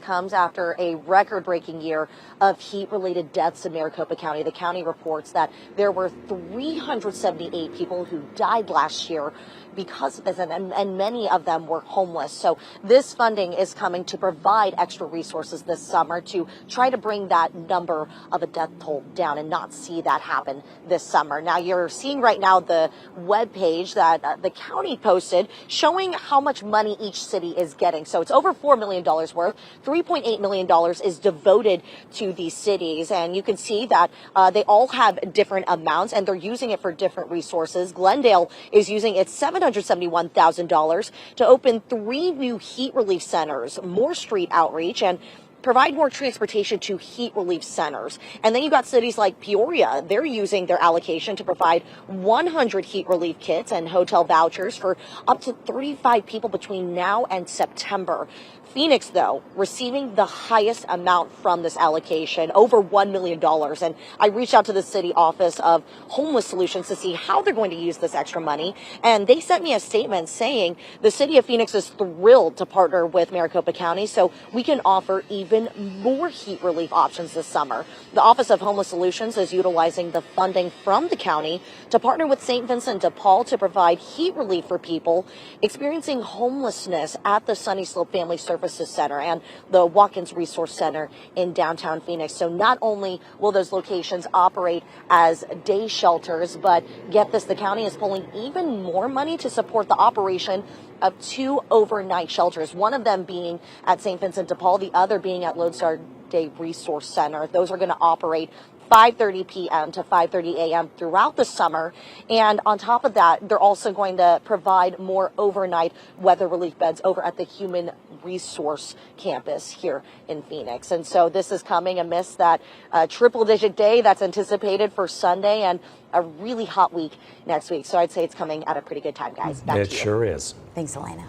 comes after a record-breaking year of heat-related deaths in Maricopa County. The county reports that there were 378 people who died last year because of this, and many of them were homeless. So this funding is coming to provide extra resources this summer to try to bring that number of a death toll down and not see that happen this summer. Now, you're seeing right now the webpage that the county posted showing how much money each city is getting. So it's over $4 million worth. $3.8 million is devoted to these cities. And you can see that they all have different amounts and they're using it for different resources. Glendale is using its $771,000 to open 3 new heat relief centers, more street outreach, and provide more transportation to heat relief centers. And then you got cities like Peoria. They're using their allocation to provide 100 heat relief kits and hotel vouchers for up to 35 people between now and September. Phoenix, though, receiving the highest amount from this allocation, over $1 million. And I reached out to the city office of homeless solutions to see how they're going to use this extra money. And they sent me a statement saying the city of Phoenix is thrilled to partner with Maricopa County so we can offer even more heat relief options this summer. The Office of Homeless Solutions is utilizing the funding from the county to partner with St. Vincent de Paul to provide heat relief for people experiencing homelessness at the Sunny Slope Family Services Center and the Watkins Resource Center in downtown Phoenix. So not only will those locations operate as day shelters, but get this, the county is pulling even more money to support the operation of 2 overnight shelters, one of them being at St. Vincent de Paul, the other being at Lone Star Day Resource Center. Those are going to operate 5:30 p.m. to 5:30 a.m. throughout the summer. And on top of that, they're also going to provide more overnight weather relief beds over at the Human Resource Campus here in Phoenix. And so this is coming amidst that triple-digit day that's anticipated for Sunday and a really hot week next week. So I'd say it's coming at a pretty good time, guys. Back to you. It sure is. Thanks, Elena.